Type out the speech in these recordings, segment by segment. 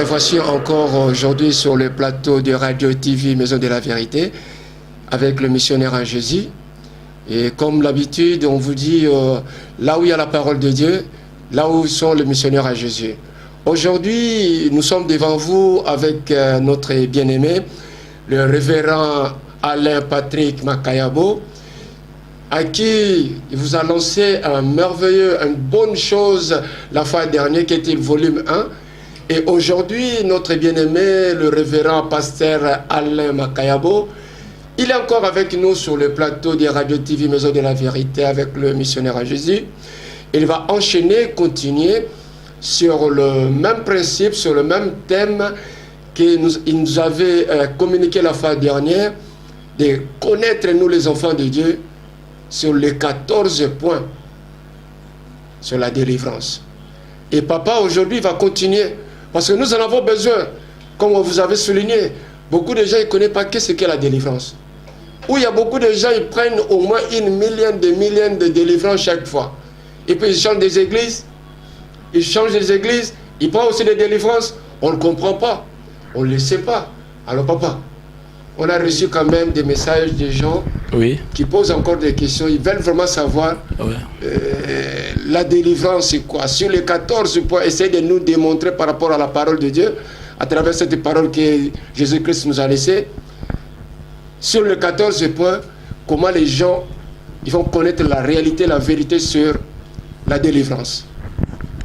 voici encore aujourd'hui sur le plateau de Radio TV Maison de la Vérité avec le missionnaire en Jésus. Et comme l'habitude, on vous dit là où il y a la parole de Dieu, là où sont les missionnaires en Jésus. Aujourd'hui, nous sommes devant vous avec notre bien-aimé, le révérend Alain Patrick Makayabo, à qui il vous a lancé une bonne chose la fois dernière qui était le volume 1. Et aujourd'hui, notre bien-aimé, le révérend pasteur Alain Makayabo, il est encore avec nous sur le plateau des Radio TV Maison de la Vérité avec le missionnaire en Jésus. Il va enchaîner, continuer sur le même principe, sur le même thème qu'il nous avait communiqué la fois dernière, de connaître nous les enfants de Dieu sur les 14 points sur la délivrance. Et papa aujourd'hui va continuer. Parce que nous en avons besoin, comme vous avez souligné. Beaucoup de gens ne connaissent pas ce qu'est la délivrance. Où il y a beaucoup de gens, ils prennent au moins 1 million de délivrances chaque fois. Et puis ils changent des églises, ils prennent aussi des délivrances. On ne comprend pas, on ne le sait pas. Alors papa, on a reçu quand même des messages des gens qui posent encore des questions. Ils veulent vraiment savoir la délivrance, c'est quoi. Sur les 14 points, essayez de nous démontrer par rapport à la parole de Dieu, à travers cette parole que Jésus-Christ nous a laissée. Sur les 14 points, comment les gens ils vont connaître la réalité, la vérité sur la délivrance.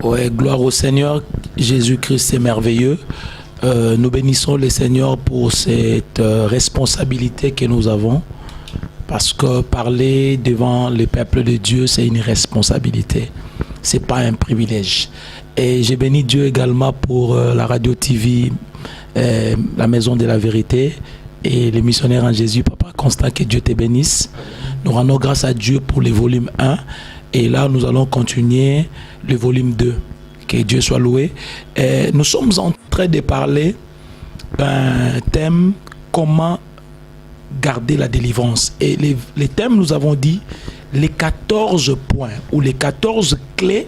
Ouais, gloire au Seigneur. Jésus-Christ est merveilleux. Nous bénissons le Seigneur pour cette responsabilité que nous avons, parce que parler devant le peuple de Dieu, c'est une responsabilité, c'est pas un privilège. Et j'ai béni Dieu également pour la Radio TV, la Maison de la Vérité et les missionnaires en Jésus. Papa Constant, que Dieu te bénisse. Nous rendons grâce à Dieu pour le volume 1 et là nous allons continuer le volume 2. Que Dieu soit loué. Et nous sommes en train de parler d'un thème, comment garder la délivrance. Et les thèmes, nous avons dit les 14 points ou les 14 clés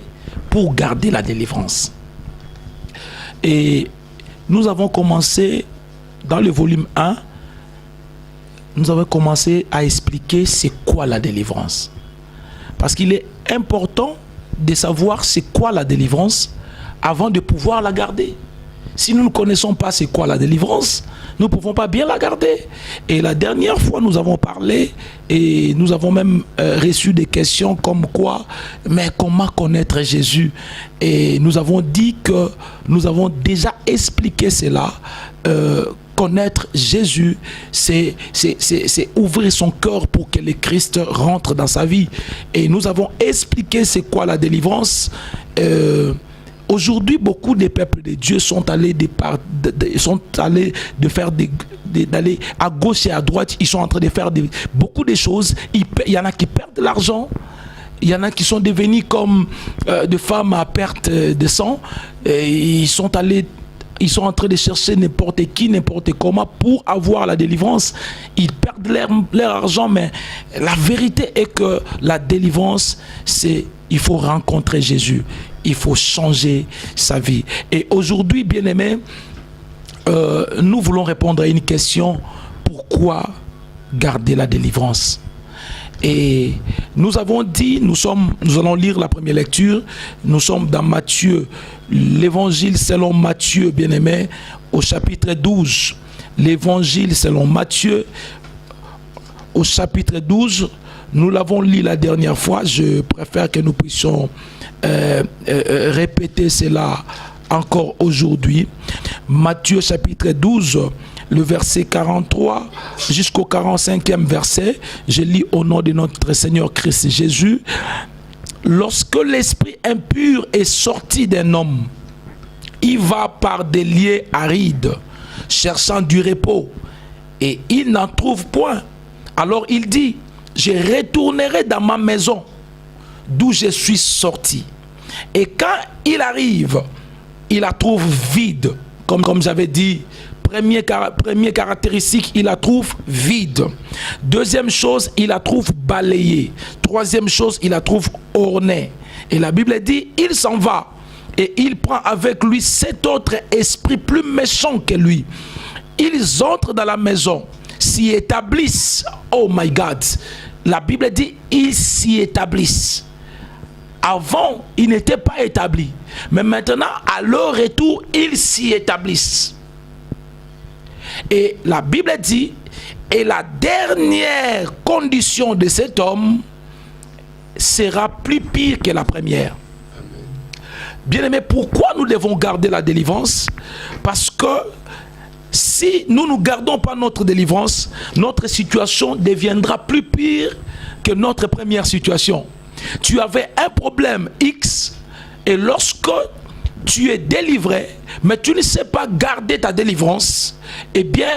pour garder la délivrance. Et nous avons commencé dans le volume 1, nous avons commencé à expliquer c'est quoi la délivrance. Parce qu'il est important de savoir c'est quoi la délivrance avant de pouvoir la garder. Si nous ne connaissons pas c'est quoi la délivrance, nous ne pouvons pas bien la garder. Et la dernière fois, nous avons parlé et nous avons même reçu des questions comme quoi, mais comment connaître Jésus? Et nous avons dit que nous avons déjà expliqué cela. Connaître Jésus, c'est ouvrir son cœur pour que le Christ rentre dans sa vie. Et nous avons expliqué c'est quoi la délivrance. Aujourd'hui, beaucoup des peuples de Dieu sont allés d'aller à gauche et à droite. Ils sont en train de faire beaucoup de choses. Il y en a qui perdent de l'argent. Il y en a qui sont devenus comme des femmes à perte de sang. Et ils sont en train de chercher n'importe qui, n'importe comment pour avoir la délivrance. Ils perdent leur argent, mais la vérité est que la délivrance, c'est il faut rencontrer Jésus. Il faut changer sa vie. Et aujourd'hui, bien-aimés, nous voulons répondre à une question. Pourquoi garder la délivrance? Et nous avons dit, nous allons lire la première lecture. Nous sommes dans Matthieu, l'évangile selon Matthieu, bien-aimé, au chapitre 12. L'évangile selon Matthieu, au chapitre 12. Nous l'avons lu la dernière fois. Je préfère que nous puissions répéter cela encore aujourd'hui. Matthieu chapitre 12, le verset 43 jusqu'au 45e verset. Je lis au nom de notre Seigneur Christ Jésus. Lorsque l'esprit impur est sorti d'un homme, il va par des lieux arides, cherchant du repos, et il n'en trouve point. Alors il dit, je retournerai dans ma maison, d'où je suis sorti. Et quand il arrive, il la trouve vide. Comme j'avais dit, première caractéristique, il la trouve vide. Deuxième chose, il la trouve balayée. Troisième chose, il la trouve ornée. Et la Bible dit, il s'en va. et il prend avec lui 7 autres esprits plus méchants que lui. Ils entrent dans la maison, s'y établissent. Oh my God! La Bible dit, ils s'y établissent. Avant, ils n'étaient pas établis. Mais maintenant, à leur retour, ils s'y établissent. Et la Bible dit, et la dernière condition de cet homme sera plus pire que la première. Bien-aimés, pourquoi nous devons garder la délivrance? Parce que si nous ne gardons pas notre délivrance, notre situation deviendra plus pire que notre première situation. Tu avais un problème X et lorsque tu es délivré, mais tu ne sais pas garder ta délivrance, eh bien,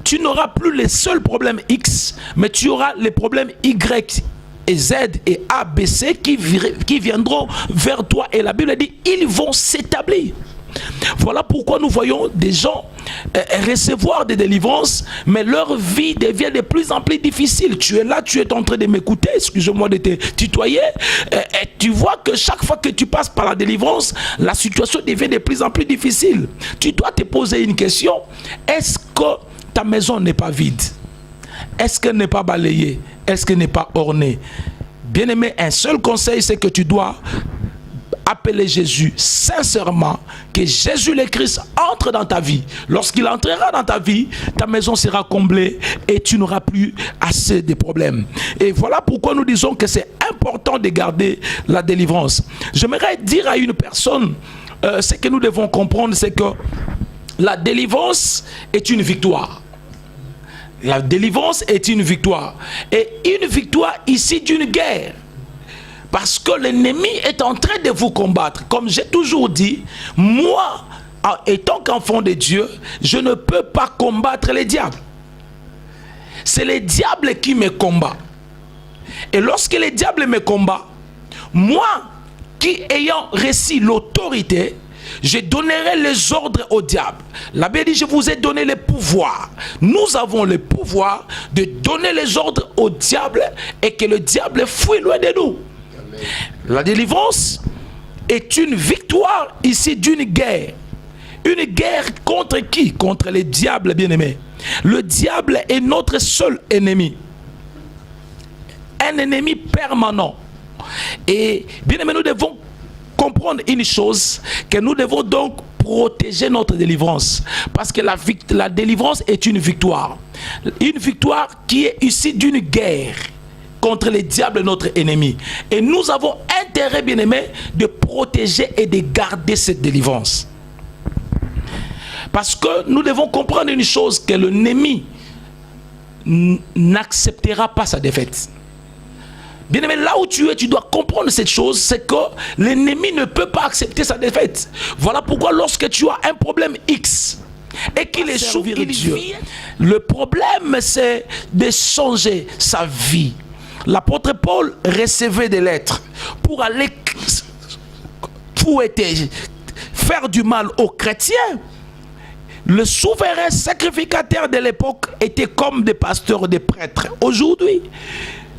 tu n'auras plus les seuls problèmes X, mais tu auras les problèmes Y et Z et A, B, C qui viendront vers toi. Et la Bible dit, ils vont s'établir. Voilà pourquoi nous voyons des gens recevoir des délivrances, mais leur vie devient de plus en plus difficile. Tu es là, tu es en train de m'écouter, excuse-moi de te tutoyer, et tu vois que chaque fois que tu passes par la délivrance, la situation devient de plus en plus difficile. Tu dois te poser une question: est-ce que ta maison n'est pas vide? Est-ce qu'elle n'est pas balayée? Est-ce qu'elle n'est pas ornée? Bien-aimé, un seul conseil, c'est que tu dois appeler Jésus sincèrement, que Jésus le Christ entre dans ta vie. Lorsqu'il entrera dans ta vie, ta maison sera comblée et tu n'auras plus assez de problèmes. Et voilà pourquoi nous disons que c'est important de garder la délivrance. J'aimerais dire à une personne, ce que nous devons comprendre, c'est que la délivrance est une victoire. La délivrance est une victoire. Et une victoire ici d'une guerre. Parce que l'ennemi est en train de vous combattre. Comme j'ai toujours dit, moi, étant qu'enfant de Dieu, je ne peux pas combattre les diables. C'est les diables qui me combattent. Et lorsque les diables me combattent, moi, qui ayant reçu l'autorité, je donnerai les ordres au diable. La Bible dit, je vous ai donné le pouvoir. Nous avons le pouvoir de donner les ordres au diable et que le diable fuit loin de nous. La délivrance est une victoire ici d'une guerre. Une guerre contre qui? Contre les diables, bien-aimés. Le diable est notre seul ennemi. Un ennemi permanent. Et bien-aimés, nous devons comprendre une chose, que nous devons donc protéger notre délivrance. Parce que la délivrance est une victoire. Une victoire qui est issue d'une guerre contre les diables, notre ennemi. Et nous avons intérêt, bien-aimé, de protéger et de garder cette délivrance. Parce que nous devons comprendre une chose, que l'ennemi n'acceptera pas sa défaite. Bien-aimé, là où tu es, tu dois comprendre cette chose, c'est que l'ennemi ne peut pas accepter sa défaite. Voilà pourquoi lorsque tu as un problème X, et qu'il échoue, le problème c'est de changer sa vie. L'apôtre Paul recevait des lettres pour aller faire du mal aux chrétiens. Le souverain sacrificateur de l'époque était comme des pasteurs, des prêtres. Aujourd'hui,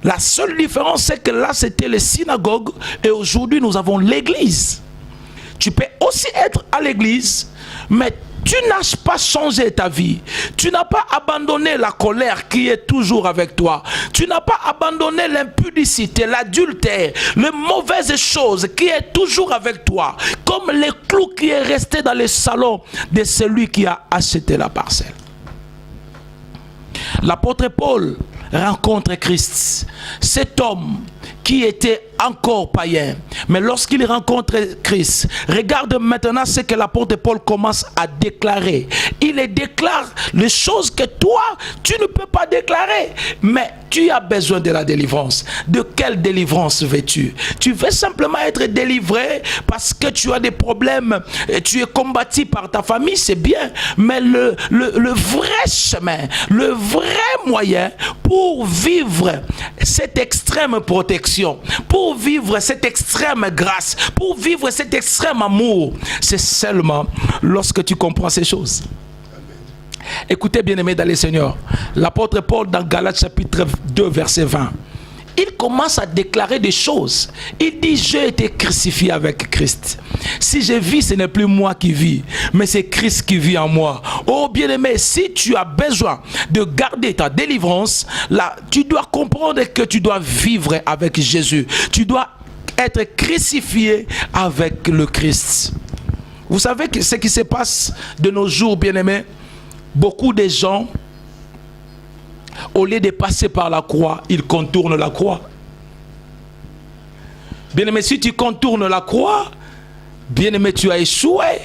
la seule différence, c'est que là, c'était les synagogues et aujourd'hui, nous avons l'église. Tu peux aussi être à l'église, mais tu n'as pas changé ta vie. Tu n'as pas abandonné la colère qui est toujours avec toi. Tu n'as pas abandonné l'impudicité, l'adultère, les mauvaises choses qui est toujours avec toi. Comme le clou qui est resté dans le salon de celui qui a acheté la parcelle. L'apôtre Paul rencontre Christ. Cet homme qui était encore païen, mais lorsqu'il rencontre Christ, regarde maintenant ce que l'apôtre Paul commence à déclarer. Il déclare les choses que toi, tu ne peux pas déclarer, mais tu as besoin de la délivrance. De quelle délivrance veux-tu? Tu veux simplement être délivré parce que tu as des problèmes, et tu es combattu par ta famille, c'est bien, mais le vrai chemin, le vrai moyen pour vivre cette extrême protection, pour vivre cette extrême grâce, pour vivre cet extrême amour, c'est seulement lorsque tu comprends ces choses. Écoutez, bien-aimés dans le Seigneur, l'apôtre Paul dans Galates chapitre 2 verset 20, il commence à déclarer des choses. Il dit, j'ai été crucifié avec Christ. Si je vis, ce n'est plus moi qui vis, mais c'est Christ qui vit en moi. Oh bien-aimé, si tu as besoin de garder ta délivrance, là, tu dois comprendre que tu dois vivre avec Jésus. Tu dois être crucifié avec le Christ. Vous savez ce qui se passe de nos jours, bien-aimés? Beaucoup de gens, au lieu de passer par la croix, ils contournent la croix. Bien-aimé, si tu contournes la croix, bien-aimé, tu as échoué.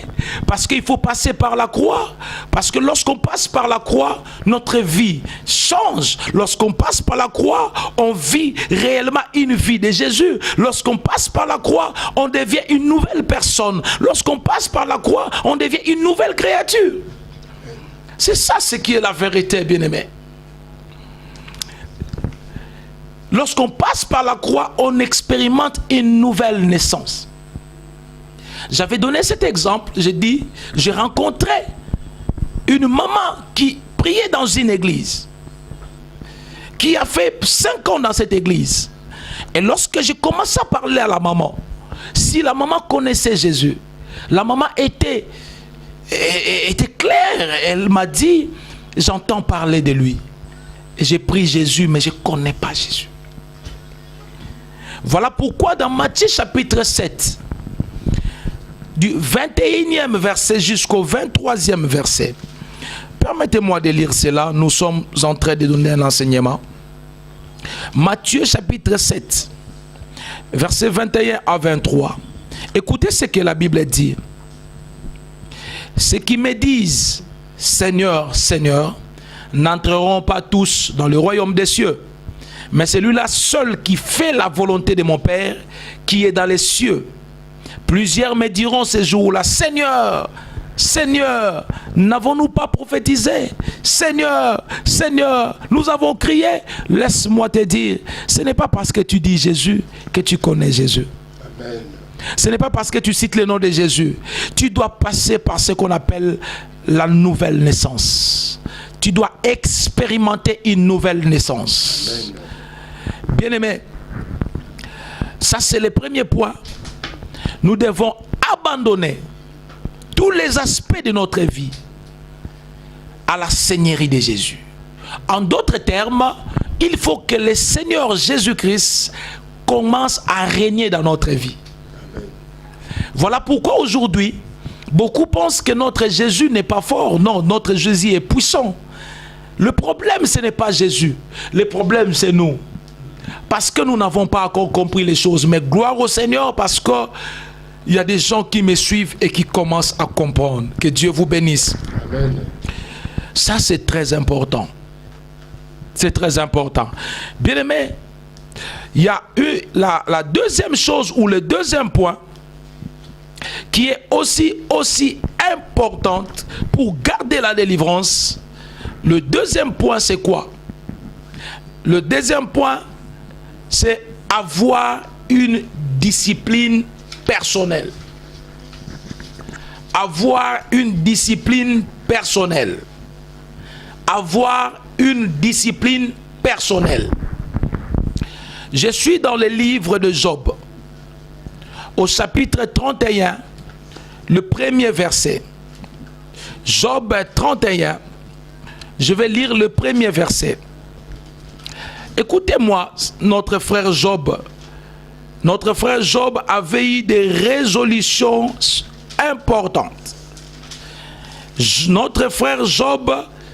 Parce qu'il faut passer par la croix. Parce que lorsqu'on passe par la croix, notre vie change. Lorsqu'on passe par la croix, on vit réellement une vie de Jésus. Lorsqu'on passe par la croix, on devient une nouvelle personne. Lorsqu'on passe par la croix, on devient une nouvelle créature. C'est ça ce qui est la vérité, bien-aimé. Lorsqu'on passe par la croix, on expérimente une nouvelle naissance. J'avais donné cet exemple, j'ai dit, j'ai rencontré une maman qui priait dans une église, qui a fait 5 ans dans cette église. Et lorsque j'ai commencé à parler à la maman, si la maman connaissait Jésus, la maman était claire, elle m'a dit, j'entends parler de lui. Et j'ai pris Jésus, mais je ne connais pas Jésus. Voilà pourquoi dans Matthieu chapitre 7, du 21e verset jusqu'au 23e verset, permettez-moi de lire cela, nous sommes en train de donner un enseignement. Matthieu chapitre 7, verset 21 à 23. Écoutez ce que la Bible dit. Ceux qui me disent, Seigneur, Seigneur, n'entreront pas tous dans le royaume des cieux, mais celui-là seul qui fait la volonté de mon Père qui est dans les cieux. Plusieurs me diront ces jours-là, Seigneur, Seigneur, n'avons-nous pas prophétisé? Seigneur, Seigneur, nous avons crié. Laisse-moi te dire, ce n'est pas parce que tu dis Jésus que tu connais Jésus. Amen. Ce n'est pas parce que tu cites le nom de Jésus. Tu dois passer par ce qu'on appelle la nouvelle naissance. Tu dois expérimenter une nouvelle naissance. Bien-aimé, ça c'est le premier point. Nous devons abandonner tous les aspects de notre vie à la Seigneurie de Jésus. En d'autres termes, il faut que le Seigneur Jésus-Christ commence à régner dans notre vie. Voilà pourquoi aujourd'hui, beaucoup pensent que notre Jésus n'est pas fort. Non, notre Jésus est puissant. Le problème, ce n'est pas Jésus. Le problème, c'est nous. Parce que nous n'avons pas encore compris les choses. Mais gloire au Seigneur parce que il y a des gens qui me suivent et qui commencent à comprendre. Que Dieu vous bénisse. Amen. Ça, c'est très important. C'est très important. Bien aimé, il y a eu la deuxième chose ou le deuxième point qui est aussi importante pour garder la délivrance. Le deuxième point, c'est quoi? Le deuxième point, c'est avoir une discipline personnelle. Avoir une discipline personnelle. Avoir une discipline personnelle. Je suis dans le livre de Job, au chapitre 31, le premier verset. Job 31, je vais lire le premier verset. Écoutez-moi, notre frère Job. Notre frère Job avait eu des résolutions importantes. Notre frère Job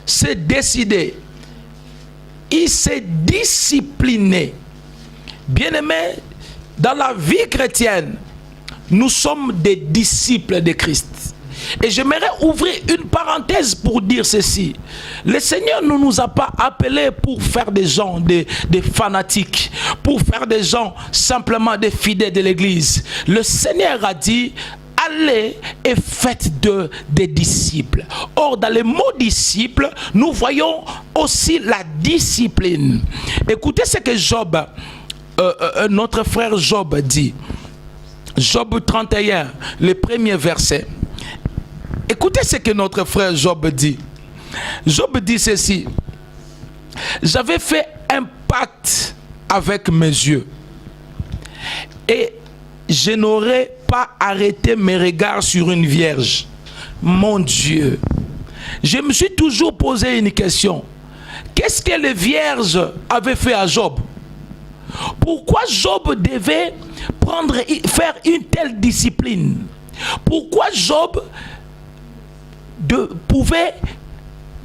s'est décidé. Il s'est discipliné. Bien-aimé, dans la vie chrétienne, nous sommes des disciples de Christ. Et j'aimerais ouvrir une parenthèse pour dire ceci. Le Seigneur ne nous a pas appelés pour faire des gens, des fanatiques, pour faire des gens simplement des fidèles de l'Église. Le Seigneur a dit, allez et faites des disciples. Or, dans le mot disciple, nous voyons aussi la discipline. Écoutez ce que Job, notre frère Job dit. Job 31, le premier verset. Écoutez ce que notre frère Job dit. Job dit ceci. J'avais fait un pacte avec mes yeux. Et je n'aurais pas arrêté mes regards sur une vierge. Mon Dieu. Je me suis toujours posé une question. Qu'est-ce que les vierges avaient fait à Job? Pourquoi Job devait faire une telle discipline? Pourquoi Job pouvait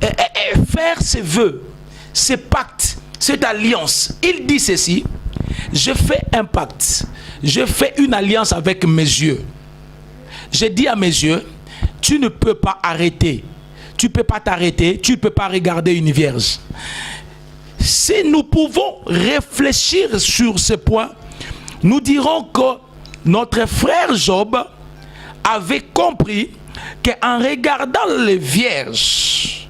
faire ses vœux, ses pactes, cette alliance? Il dit ceci: je fais un pacte, je fais une alliance avec mes yeux. J'ai dit à mes yeux, tu ne peux pas arrêter, tu ne peux pas t'arrêter, tu ne peux pas regarder une vierge. Si nous pouvons réfléchir sur ce point, nous dirons que notre frère Job avait compris qu'en regardant les vierges,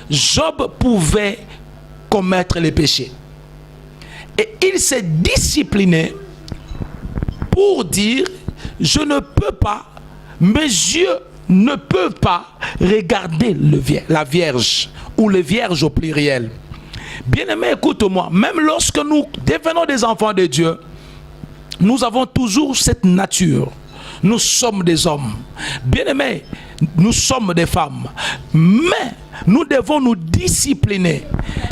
Job pouvait commettre les péchés. Et il s'est discipliné pour dire, je ne peux pas, mes yeux ne peuvent pas regarder la Vierge, ou les vierges au pluriel. Bien-aimé, écoute-moi, même lorsque nous devenons des enfants de Dieu, nous avons toujours cette nature. Nous sommes des hommes. Bien-aimés, nous sommes des femmes. Mais nous devons nous discipliner.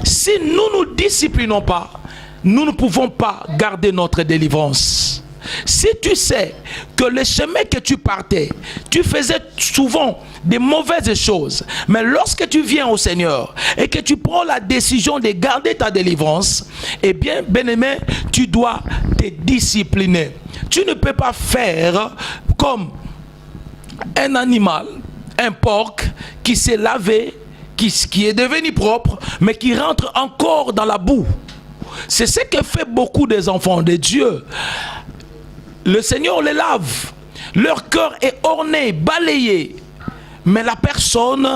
Si nous ne nous disciplinons pas, nous ne pouvons pas garder notre délivrance. Si tu sais que le chemin que tu partais, tu faisais souvent des mauvaises choses, mais lorsque tu viens au Seigneur et que tu prends la décision de garder ta délivrance, eh bien, bien-aimé, tu dois te discipliner. Tu ne peux pas faire comme un animal, un porc qui s'est lavé, qui est devenu propre, mais qui rentre encore dans la boue. C'est ce que fait beaucoup des enfants de Dieu. Le Seigneur les lave, leur cœur est orné, balayé, mais la personne,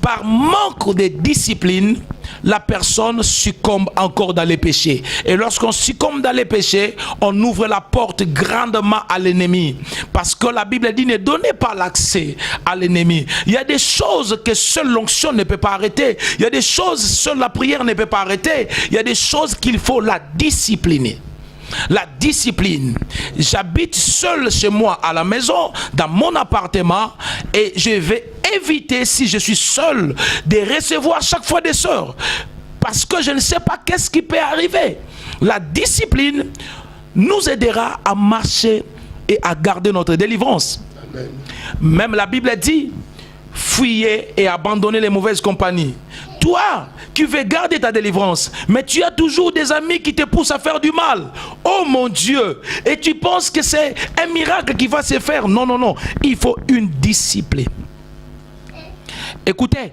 par manque de discipline, la personne succombe encore dans les péchés. Et lorsqu'on succombe dans les péchés, on ouvre la porte grandement à l'ennemi. Parce que la Bible dit, ne donnez pas l'accès à l'ennemi. Il y a des choses que seule l'onction ne peut pas arrêter. Il y a des choses que seule la prière ne peut pas arrêter. Il y a des choses qu'il faut la discipliner. La discipline. J'habite seul chez moi à la maison, dans mon appartement, et je vais éviter, si je suis seul, de recevoir chaque fois des sœurs, parce que je ne sais pas qu'est-ce qui peut arriver. La discipline nous aidera à marcher et à garder notre délivrance. Amen. Même la Bible dit, fuyez et abandonnez les mauvaises compagnies. Toi qui veux garder ta délivrance, mais tu as toujours des amis qui te poussent à faire du mal. Oh mon Dieu! Et tu penses que c'est un miracle qui va se faire. Non, non, non. Il faut une discipline. Écoutez,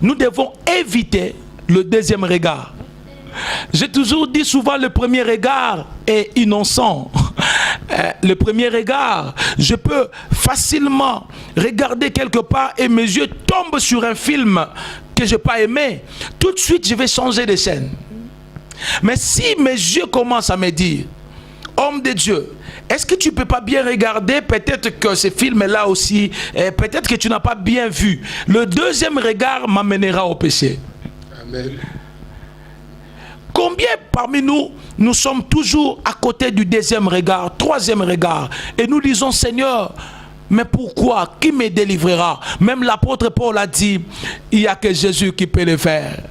nous devons éviter le deuxième regard. J'ai toujours dit souvent, le premier regard est innocent. Le premier regard, je peux facilement regarder quelque part et mes yeux tombent sur un film que je n'ai pas aimé. Tout de suite, je vais changer de scène. Mais si mes yeux commencent à me dire, homme de Dieu, est-ce que tu ne peux pas bien regarder? Peut-être que ce film-là aussi, peut-être que tu n'as pas bien vu. Le deuxième regard m'amènera au péché. Amen. Combien parmi nous, nous sommes toujours à côté du deuxième regard, troisième regard, et nous disons, Seigneur, mais pourquoi? Qui me délivrera? Même l'apôtre Paul a dit, il n'y a que Jésus qui peut le faire.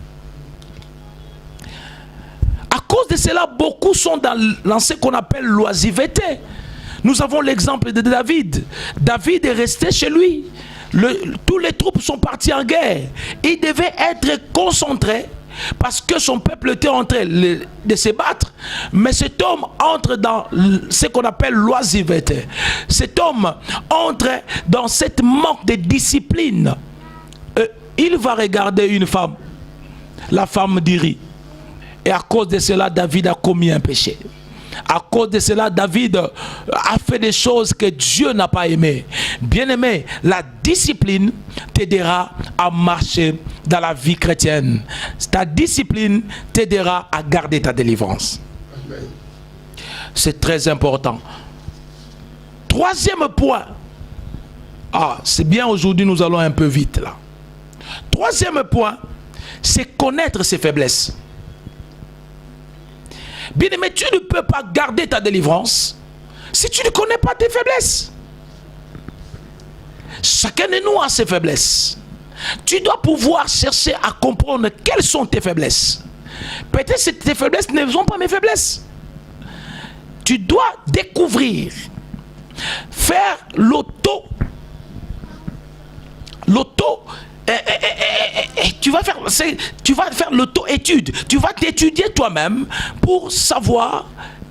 À cause de cela, beaucoup sont dans ce qu'on appelle l'oisiveté. Nous avons l'exemple de David. David est resté chez lui. Tous les troupes sont partis en guerre. Il devait être concentré parce que son peuple était en train de se battre. Mais cet homme entre dans ce qu'on appelle l'oisiveté. Cet homme entre dans cette manque de discipline. Il va regarder une femme, la femme d'Uri. Et à cause de cela, David a commis un péché. À cause de cela, David a fait des choses que Dieu n'a pas aimées. Bien-aimé, la discipline t'aidera à marcher dans la vie chrétienne. Ta discipline t'aidera à garder ta délivrance. C'est très important. Troisième point. Ah, c'est bien, aujourd'hui nous allons un peu vite là. Troisième point, c'est connaître ses faiblesses. Bien aimé, tu ne peux pas garder ta délivrance si tu ne connais pas tes faiblesses. Chacun de nous a ses faiblesses. Tu dois pouvoir chercher à comprendre quelles sont tes faiblesses. Peut-être que tes faiblesses ne sont pas mes faiblesses. Tu dois découvrir, faire tu vas faire l'auto-étude. Tu vas t'étudier toi-même pour savoir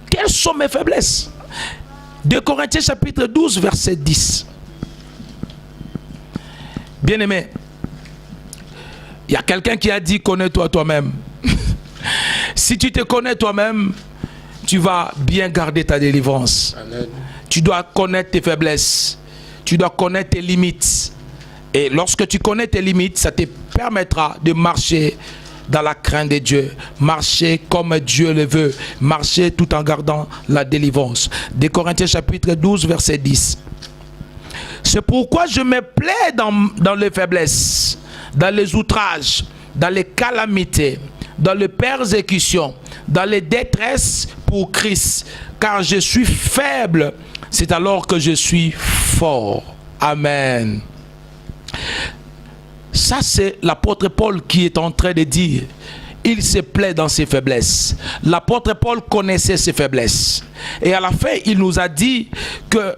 quelles sont mes faiblesses. 2 Corinthiens chapitre 12 verset 10. Bien-aimé, il y a quelqu'un qui a dit connais-toi toi-même. Si tu te connais toi-même, tu vas bien garder ta délivrance. Amen. Tu dois connaître tes faiblesses. Tu dois connaître tes limites. Et lorsque tu connais tes limites, ça te permettra de marcher dans la crainte de Dieu. Marcher comme Dieu le veut. Marcher tout en gardant la délivrance. 2 Corinthiens chapitre 12 verset 10. C'est pourquoi je me plais dans les faiblesses, dans les outrages, dans les calamités, dans les persécutions, dans les détresses pour Christ. Car je suis faible, c'est alors que je suis fort. Amen. Ça, c'est l'apôtre Paul qui est en train de dire. Il se plaît dans ses faiblesses. L'apôtre Paul connaissait ses faiblesses. Et à la fin, il nous a dit que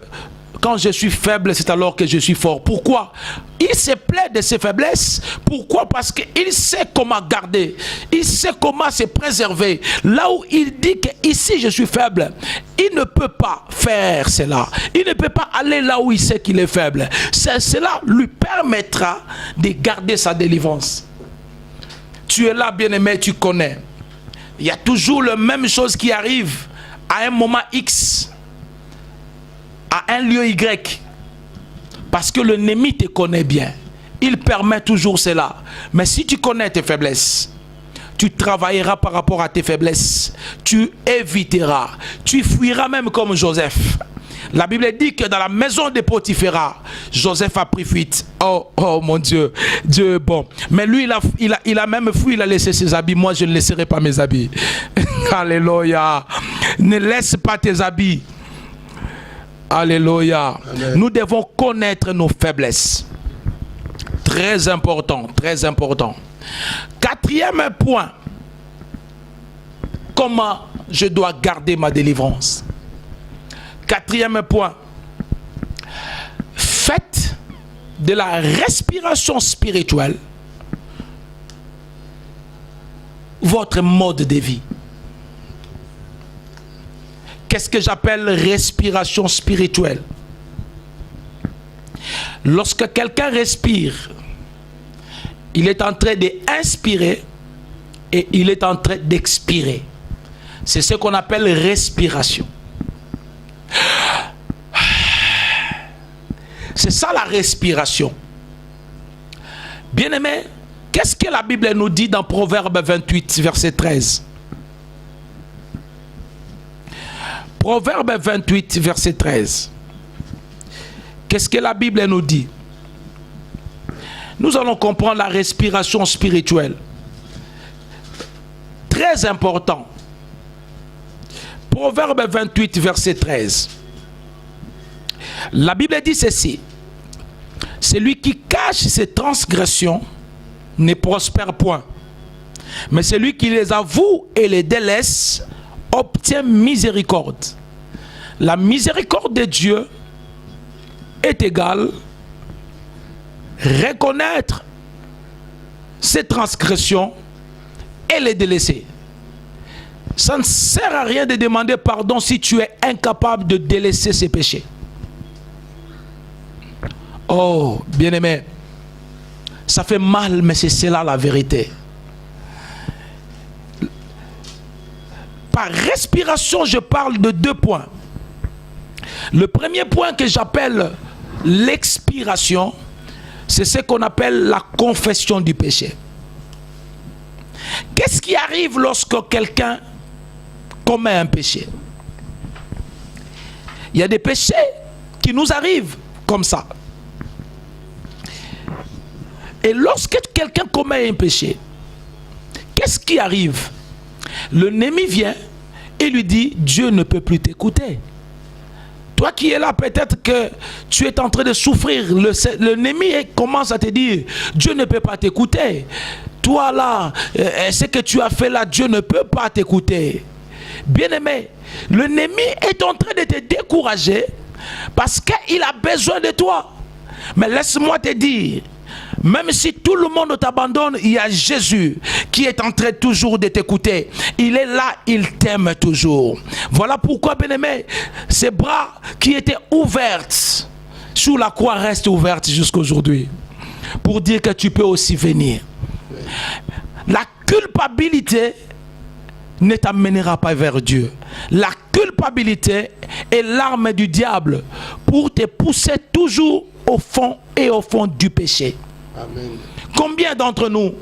quand je suis faible, c'est alors que je suis fort. Pourquoi? Il se plaît de ses faiblesses. Pourquoi? Parce qu'il sait comment garder. Il sait comment se préserver. Là où il dit que ici je suis faible, il ne peut pas faire cela. Il ne peut pas aller là où il sait qu'il est faible. Cela lui permettra de garder sa délivrance. Tu es là, bien-aimé, tu connais. Il y a toujours la même chose qui arrive à un moment X. À un lieu Y, parce que l'ennemi te connaît bien. Il permet toujours cela. Mais si tu connais tes faiblesses, tu travailleras par rapport à tes faiblesses. Tu éviteras. Tu fuiras même comme Joseph. La Bible dit que dans la maison de Potiphera, Joseph a pris fuite. Oh mon Dieu, Dieu est bon. Mais lui, il a même fui, il a laissé ses habits. Moi, je ne laisserai pas mes habits. Alléluia. Ne laisse pas tes habits. Alléluia. Amen. Nous devons connaître nos faiblesses. Très important, très important. 4e point. Comment je dois garder ma délivrance? 4e point. Faites de la respiration spirituelle votre mode de vie. Qu'est-ce que j'appelle respiration spirituelle? Lorsque quelqu'un respire, il est en train d'inspirer et il est en train d'expirer. C'est ce qu'on appelle respiration. C'est ça la respiration. Bien-aimé, qu'est-ce que la Bible nous dit dans Proverbe 28, verset 13? Proverbe 28, verset 13. Qu'est-ce que la Bible nous dit? Nous allons comprendre la respiration spirituelle. Très important. Proverbe 28, verset 13. La Bible dit ceci. Celui qui cache ses transgressions ne prospère point. Mais celui qui les avoue et les délaisse obtient miséricorde. La miséricorde de Dieu est égale reconnaître ses transgressions et les délaisser. Ça ne sert à rien de demander pardon si tu es incapable de délaisser ses péchés. Oh, bien-aimé, ça fait mal, mais c'est cela la vérité. Par respiration, je parle de 2 points. Le premier point que j'appelle l'expiration, c'est ce qu'on appelle la confession du péché. Qu'est-ce qui arrive lorsque quelqu'un commet un péché? Il y a des péchés qui nous arrivent comme ça. Et lorsque quelqu'un commet un péché, qu'est-ce qui arrive? L'ennemi vient, il lui dit, Dieu ne peut plus t'écouter. Toi qui es là, peut-être que tu es en train de souffrir. L'ennemi commence à te dire, Dieu ne peut pas t'écouter. Toi là, ce que tu as fait là, Dieu ne peut pas t'écouter. Bien-aimé, l'ennemi est en train de te décourager parce qu'il a besoin de toi. Mais laisse-moi te dire, même si tout le monde t'abandonne, il y a Jésus qui est en train toujours de t'écouter. Il est là, il t'aime toujours. Voilà pourquoi, bien-aimé, ses bras qui étaient ouverts sous la croix restent ouverts jusqu'à aujourd'hui. Pour dire que tu peux aussi venir. La culpabilité ne t'amènera pas vers Dieu. La culpabilité est l'arme du diable pour te pousser toujours au fond du péché. Amen. Combien d'entre nous,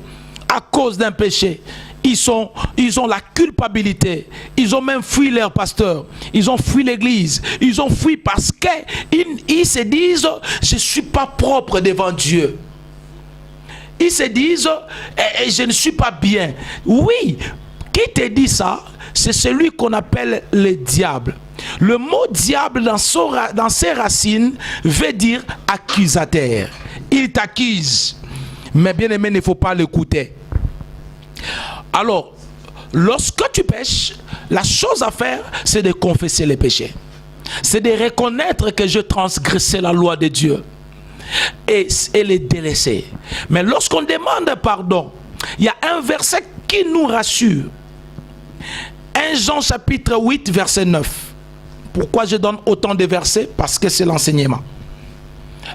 à cause d'un péché, ils ont la culpabilité, ils ont même fui leur pasteur, ils ont fui l'église, ils ont fui parce qu'ils se disent, je ne suis pas propre devant Dieu. Ils se disent, je ne suis pas bien. Oui, qui te dit ça? C'est celui qu'on appelle le diable. Le mot diable dans ses racines veut dire accusateur. Il t'accuse. Mais bien aimé, il ne faut pas l'écouter. Alors, lorsque tu pêches, la chose à faire, c'est de confesser les péchés. C'est de reconnaître que je transgressais la loi de Dieu. Et les délaisser. Mais lorsqu'on demande pardon, il y a un verset qui nous rassure. 1 Jean chapitre 8 verset 9. Pourquoi je donne autant de versets? Parce que c'est l'enseignement.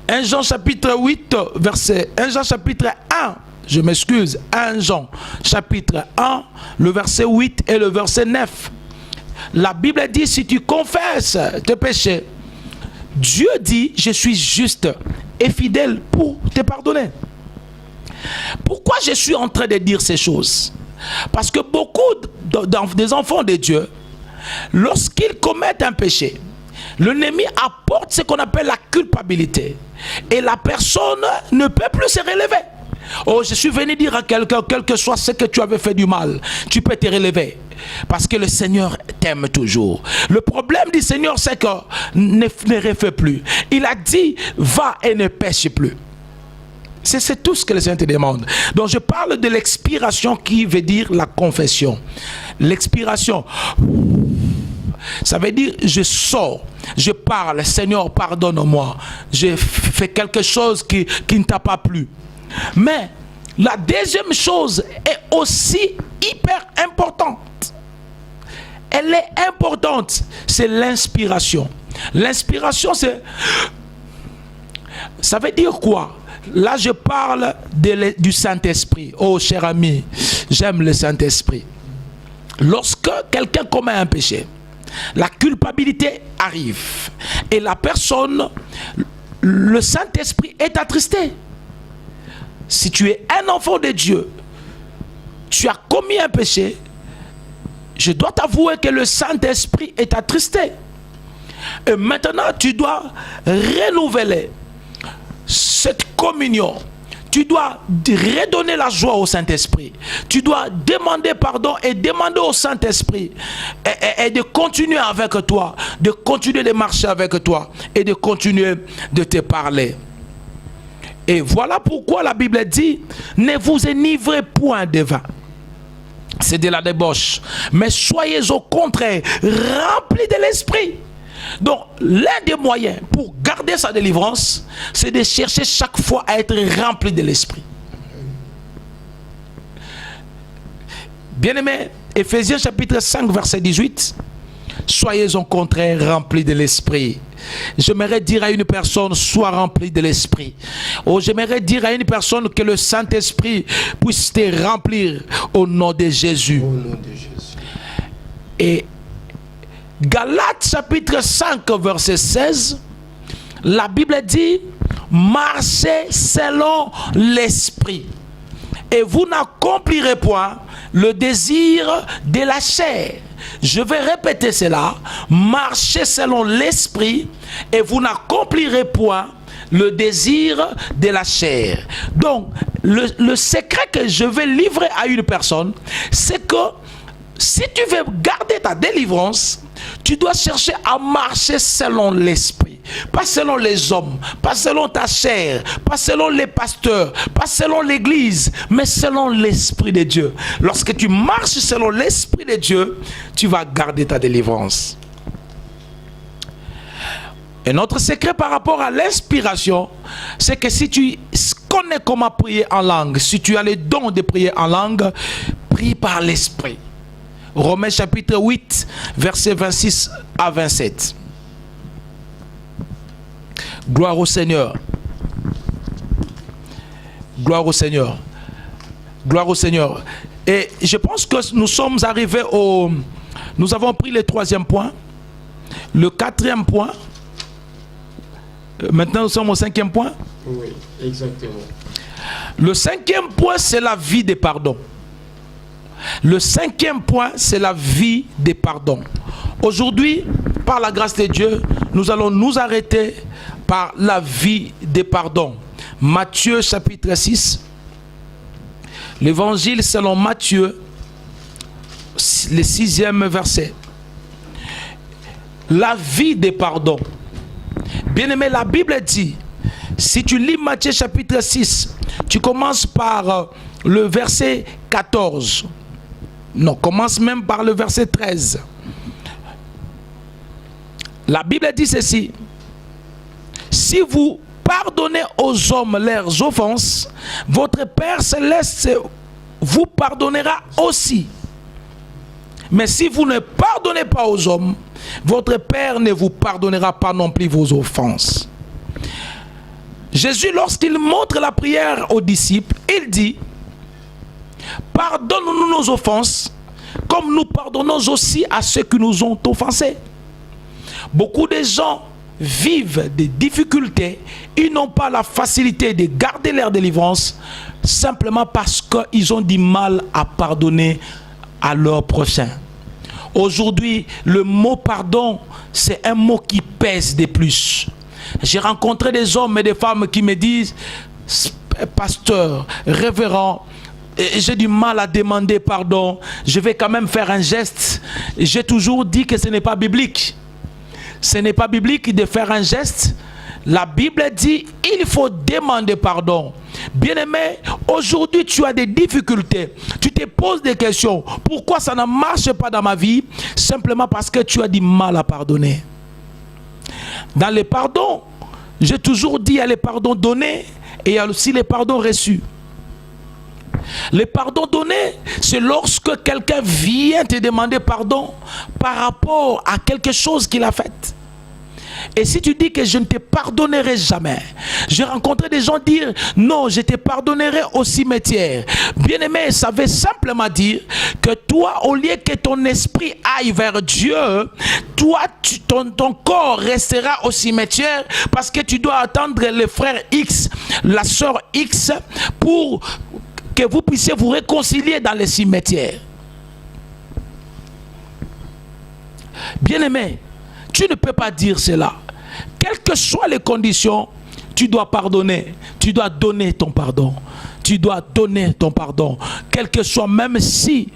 1 Jean chapitre 8 verset 1 Jean chapitre 1. Je m'excuse. 1 Jean chapitre 1, le verset 8 et le verset 9. La Bible dit, si tu confesses tes péchés, Dieu dit, je suis juste et fidèle pour te pardonner. Pourquoi je suis en train de dire ces choses? Parce que beaucoup des enfants de Dieu, lorsqu'ils commettent un péché, l'ennemi apporte ce qu'on appelle la culpabilité. Et la personne ne peut plus se relever. Oh, je suis venu dire à quelqu'un, quel que soit ce que tu avais fait du mal, tu peux te relever. Parce que le Seigneur t'aime toujours. Le problème du Seigneur, c'est que ne refais plus. Il a dit, va et ne pêche plus. C'est tout ce que le Seigneur te demande. Donc je parle de l'expiration qui veut dire la confession. L'expiration, ça veut dire je sors, je parle, Seigneur pardonne-moi, j'ai fait quelque chose qui ne t'a pas plu. Mais la deuxième chose est aussi hyper importante. Elle est importante, c'est l'inspiration. L'inspiration, ça veut dire quoi? Là, je parle du Saint-Esprit. Oh, cher ami, j'aime le Saint-Esprit. Lorsque quelqu'un commet un péché, la culpabilité arrive. Et la personne, le Saint-Esprit est attristé. Si tu es un enfant de Dieu, tu as commis un péché, je dois t'avouer que le Saint-Esprit est attristé. Et maintenant, tu dois renouveler cette communion. Tu dois redonner la joie au Saint-Esprit. Tu dois demander pardon et demander au Saint-Esprit et de continuer avec toi, de continuer de marcher avec toi et de continuer de te parler. Et voilà pourquoi la Bible dit, ne vous enivrez point de vin. C'est de la débauche. Mais soyez au contraire remplis de l'Esprit. Donc, l'un des moyens pour garder sa délivrance, c'est de chercher chaque fois à être rempli de l'Esprit. Bien-aimé, Éphésiens chapitre 5, verset 18. Soyez au contraire remplis de l'Esprit. J'aimerais dire à une personne, sois rempli de l'Esprit. Ou j'aimerais dire à une personne que le Saint-Esprit puisse te remplir au nom de Jésus. Au nom de Jésus. Et Galates chapitre 5 verset 16, la Bible dit, marchez selon l'Esprit et vous n'accomplirez point le désir de la chair. Je vais répéter cela, marchez selon l'Esprit et vous n'accomplirez point le désir de la chair. Donc, le secret que je vais livrer à une personne, c'est que si tu veux garder ta délivrance, tu dois chercher à marcher selon l'esprit. Pas selon les hommes, pas selon ta chair, pas selon les pasteurs, pas selon l'église, mais selon l'esprit de Dieu. Lorsque tu marches selon l'esprit de Dieu, tu vas garder ta délivrance. Un autre secret par rapport à l'inspiration, c'est que si tu connais comment prier en langue, si tu as le don de prier en langue, prie par l'esprit. Romains chapitre 8, versets 26 à 27. Gloire au Seigneur. Gloire au Seigneur. Gloire au Seigneur. Et je pense que nous sommes arrivés au... Nous avons pris le 3e point. Le 4e point. Maintenant, nous sommes au 5e point. Oui, exactement. Le 5e point, c'est la vie des pardons. Le 5e point, c'est la vie des pardons. Aujourd'hui, par la grâce de Dieu, nous allons nous arrêter par la vie des pardons. Matthieu chapitre 6. L'évangile selon Matthieu, le 6e verset. La vie des pardons. Bien-aimé, la Bible dit, si tu lis Matthieu chapitre 6, tu commences par le verset 14. Non, commence même par le verset 13. La Bible dit ceci. Si vous pardonnez aux hommes leurs offenses, votre Père Céleste vous pardonnera aussi. Mais si vous ne pardonnez pas aux hommes, votre Père ne vous pardonnera pas non plus vos offenses. Jésus, lorsqu'il montre la prière aux disciples, il dit: pardonne-nous nos offenses, comme nous pardonnons aussi à ceux qui nous ont offensés. Beaucoup de gens vivent des difficultés, ils n'ont pas la facilité de garder leur délivrance, simplement parce qu'ils ont du mal à pardonner à leur prochain. Aujourd'hui, le mot pardon, c'est un mot qui pèse de plus. J'ai rencontré des hommes et des femmes qui me disent: pasteur, révérend, j'ai du mal à demander pardon, je vais quand même faire un geste. J'ai toujours dit que ce n'est pas biblique. Ce n'est pas biblique de faire un geste. La Bible dit il faut demander pardon. Bien-aimé, aujourd'hui tu as des difficultés. Tu te poses des questions. Pourquoi ça ne marche pas dans ma vie? Simplement parce que tu as du mal à pardonner. Dans les pardons, j'ai toujours dit il y a les pardons donnés et il y a aussi les pardons reçus. Les pardons donnés, c'est lorsque quelqu'un vient te demander pardon par rapport à quelque chose qu'il a fait. Et si tu dis que je ne te pardonnerai jamais, j'ai rencontré des gens dire non, je te pardonnerai au cimetière. Bien-aimé, ça veut simplement dire que toi, au lieu que ton esprit aille vers Dieu, toi, ton corps restera au cimetière parce que tu dois attendre le frère X, la sœur X pour que vous puissiez vous réconcilier dans le cimetière. Bien-aimé, tu ne peux pas dire cela. Quelles que soient les conditions, tu dois pardonner. Tu dois donner ton pardon. Tu dois donner ton pardon. Quel que soit, même si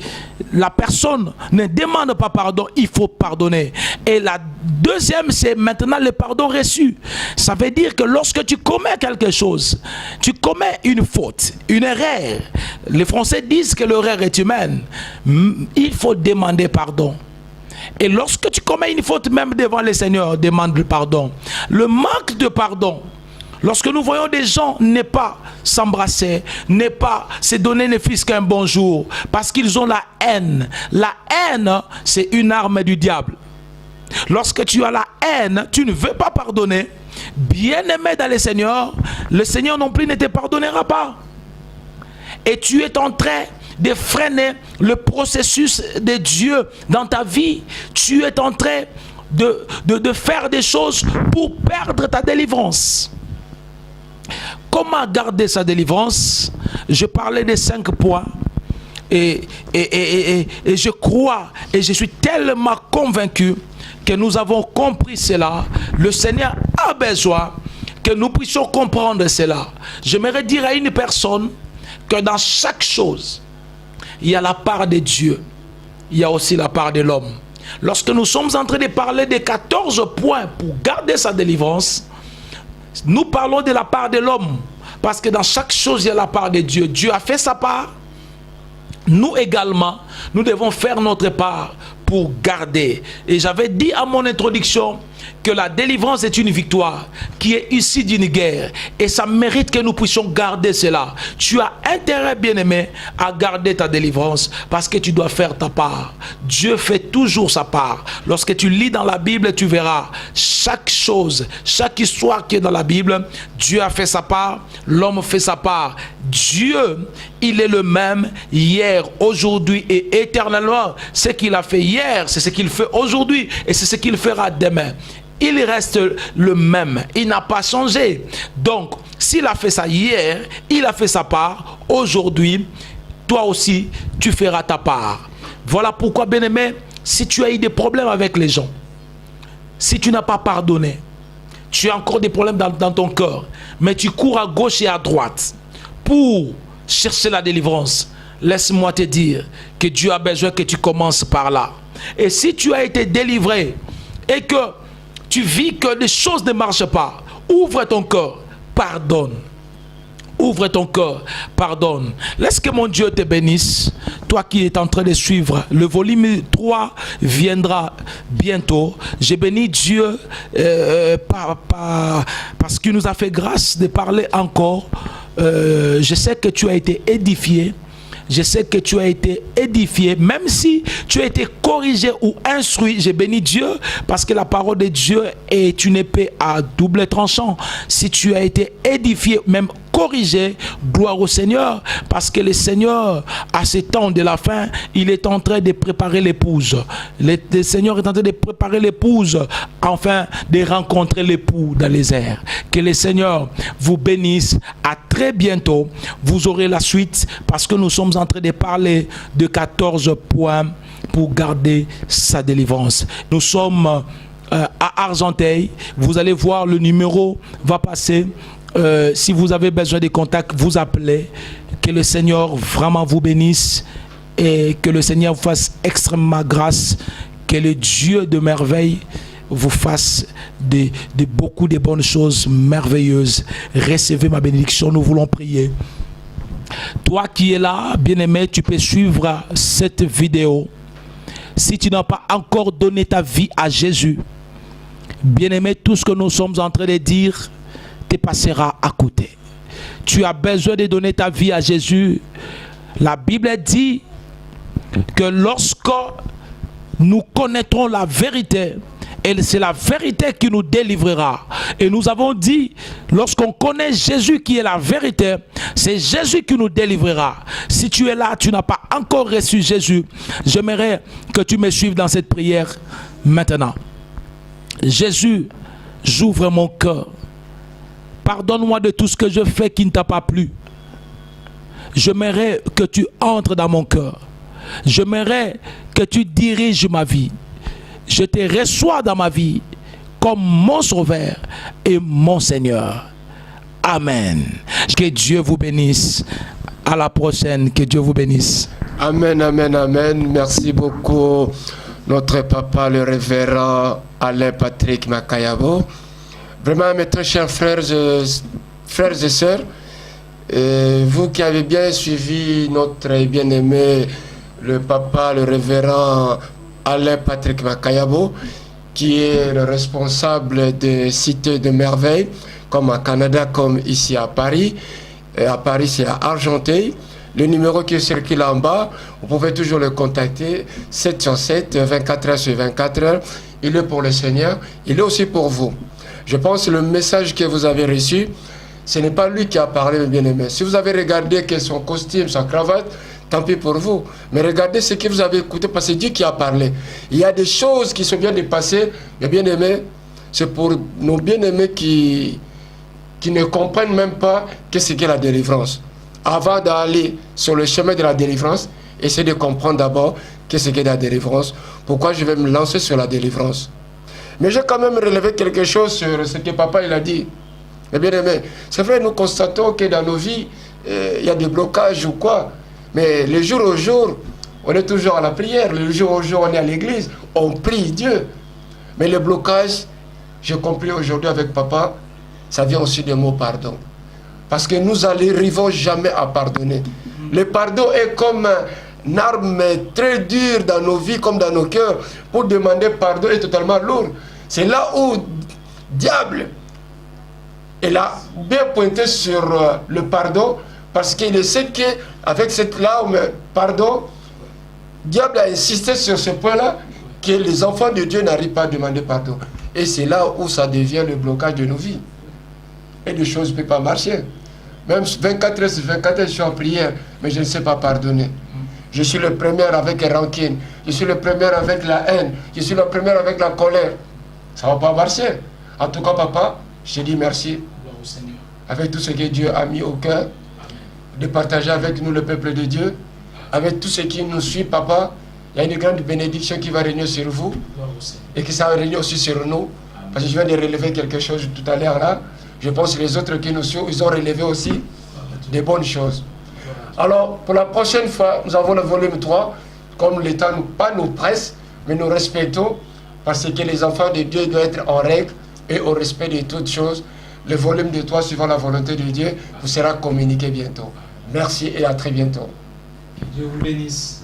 la personne ne demande pas pardon, il faut pardonner. Et la deuxième, c'est maintenant le pardon reçu. Ça veut dire que lorsque tu commets quelque chose, tu commets une faute, une erreur. Les Français disent que l'erreur est humaine. Il faut demander pardon. Et lorsque tu commets une faute, même devant le Seigneur, demande le pardon. Le manque de pardon, lorsque nous voyons des gens ne pas s'embrasser, ne pas se donner ne fût-ce qu'un bonjour, parce qu'ils ont la haine. La haine, c'est une arme du diable. Lorsque tu as la haine, tu ne veux pas pardonner. Bien-aimé dans le Seigneur non plus ne te pardonnera pas. Et tu es en train de freiner le processus de Dieu dans ta vie. Tu es en train de faire des choses pour perdre ta délivrance. Comment garder sa délivrance? Je parlais des 5 points et je crois et je suis tellement convaincu que nous avons compris cela. Le Seigneur a besoin que nous puissions comprendre cela. J'aimerais dire à une personne que dans chaque chose, il y a la part de Dieu. il y a aussi la part de l'homme. Lorsque nous sommes en train de parler des 14 points pour garder sa délivrance, nous parlons de la part de l'homme. Parce que dans chaque chose, il y a la part de Dieu. Dieu a fait sa part. Nous également, nous devons faire notre part pour garder. Et j'avais dit à mon introduction que la délivrance est une victoire qui est issue d'une guerre. Et ça mérite que nous puissions garder cela. Tu as intérêt, bien-aimé, à garder ta délivrance parce que tu dois faire ta part. Dieu fait toujours sa part. Lorsque tu lis dans la Bible, tu verras chaque chose, chaque histoire qui est dans la Bible, Dieu a fait sa part, l'homme fait sa part. Dieu, il est le même hier, aujourd'hui et éternellement. Ce qu'il a fait hier, c'est ce qu'il fait aujourd'hui et c'est ce qu'il fera demain. Il reste le même, il n'a pas changé. Donc, s'il a fait ça hier, il a fait sa part. Aujourd'hui, toi aussi, tu feras ta part. Voilà pourquoi, bien-aimé, si tu as eu des problèmes avec les gens, si tu n'as pas pardonné, tu as encore des problèmes dans ton cœur, mais tu cours à gauche et à droite pour chercher la délivrance, laisse-moi te dire que Dieu a besoin que tu commences par là. Et si tu as été délivré et que tu vis que les choses ne marchent pas, ouvre ton cœur, pardonne. Ouvre ton cœur, pardonne. Laisse que mon Dieu te bénisse. Toi qui es en train de suivre, le volume 3 viendra bientôt. Je bénis Dieu parce qu'il nous a fait grâce de parler encore. Je sais que tu as été édifié. Je sais que tu as été édifié, même si tu as été corrigé ou instruit. Je bénis Dieu parce que la parole de Dieu est une épée à double tranchant. Si tu as été édifié, même corrigé, gloire au Seigneur, parce que le Seigneur, à ce temps de la fin, il est en train de préparer l'épouse. Le Seigneur est en train de préparer l'épouse, enfin de rencontrer l'époux dans les airs. Que le Seigneur vous bénisse. À très bientôt. Vous aurez la suite parce que nous sommes en train de parler de 14 points pour garder sa délivrance. Nous sommes à Argenteuil. Vous allez voir, le numéro va passer. Si vous avez besoin de contacts, vous appelez. Que le Seigneur vraiment vous bénisse et que le Seigneur vous fasse extrêmement grâce. Que le Dieu de merveille vous fasse beaucoup de bonnes choses merveilleuses. Recevez ma bénédiction, nous voulons prier. Toi qui es là, bien-aimé, tu peux suivre cette vidéo. Si tu n'as pas encore donné ta vie à Jésus, bien-aimé, tout ce que nous sommes en train de dire te passera à côté. Tu as besoin de donner ta vie à Jésus. La Bible dit que lorsque nous connaîtrons la vérité, et c'est la vérité qui nous délivrera. Et nous avons dit, lorsqu'on connaît Jésus qui est la vérité, c'est Jésus qui nous délivrera. Si tu es là, tu n'as pas encore reçu Jésus, j'aimerais que tu me suives dans cette prière maintenant. Jésus, j'ouvre mon cœur. Pardonne-moi de tout ce que je fais qui ne t'a pas plu. J'aimerais que tu entres dans mon cœur. J'aimerais que tu diriges ma vie. Je te reçois dans ma vie comme mon sauveur et mon Seigneur. Amen. Que Dieu vous bénisse. À la prochaine. Que Dieu vous bénisse. Amen, amen, amen. Merci beaucoup, notre papa, le révérend Alain Patrick Makayabo. Vraiment, mes très chers frères et sœurs, vous qui avez bien suivi notre bien-aimé, le papa, le révérend Alain Patrick Makayabo, qui est le responsable des cités de merveille, comme à Canada, comme ici à Paris. Et à Paris, c'est à Argenteuil. Le numéro qui circule en bas, vous pouvez toujours le contacter, 707, 24 heures sur 24 heures. Il est pour le Seigneur, il est aussi pour vous. Je pense que le message que vous avez reçu, ce n'est pas lui qui a parlé, mes bien-aimés. Si vous avez regardé que son costume, sa cravate, tant pis pour vous. Mais regardez ce que vous avez écouté, parce que c'est Dieu qui a parlé. Il y a des choses qui sont bien dépassées, mes bien-aimés. C'est pour nos bien-aimés qui ne comprennent même pas qu'est-ce qu'est la délivrance. Avant d'aller sur le chemin de la délivrance, essayez de comprendre d'abord qu'est-ce qu'est la délivrance. Pourquoi je vais me lancer sur la délivrance. Mais j'ai quand même relevé quelque chose sur ce que papa il a dit. Mes bien-aimés, c'est vrai, nous constatons que dans nos vies, il y a des blocages ou quoi. Mais le jour au jour, On est toujours à la prière. Le jour au jour, on est à l'église. On prie Dieu. Mais le blocage, j'ai compris aujourd'hui avec papa, ça vient aussi du mot pardon. Parce que nous n'arrivons jamais à pardonner. Le pardon est comme une arme très dure dans nos vies, comme dans nos cœurs. Pour demander pardon est totalement lourd. C'est là où diable, il a bien pointé sur le pardon, parce qu'il sait qu'avec cette larme pardon, diable a insisté sur ce point-là, que les enfants de Dieu n'arrivent pas à demander pardon. Et c'est là où ça devient le blocage de nos vies. Et les choses ne peuvent pas marcher. Même 24 heures sur 24 heures, je suis en prière, mais je ne sais pas pardonner. Je suis le premier avec la rancune. Je suis le premier avec la haine. Je suis le premier avec la colère. Ça ne va pas marcher. En tout cas, papa, je te dis merci. Avec tout ce que Dieu a mis au cœur, de partager avec nous le peuple de Dieu. Avec tout ce qui nous suit, papa, il y a une grande bénédiction qui va régner sur vous. Et que ça va régner aussi sur nous. Parce que je viens de relever quelque chose tout à l'heure là. Je pense que les autres qui nous suivent, ils ont relevé aussi des bonnes choses. Alors, pour la prochaine fois, nous avons le volume 3. Comme le temps pas nous presse, mais nous respectons, parce que les enfants de Dieu doivent être en règle et au respect de toutes choses. Le volume de 3, suivant la volonté de Dieu, vous sera communiqué bientôt. Merci et à très bientôt. Dieu vous bénisse.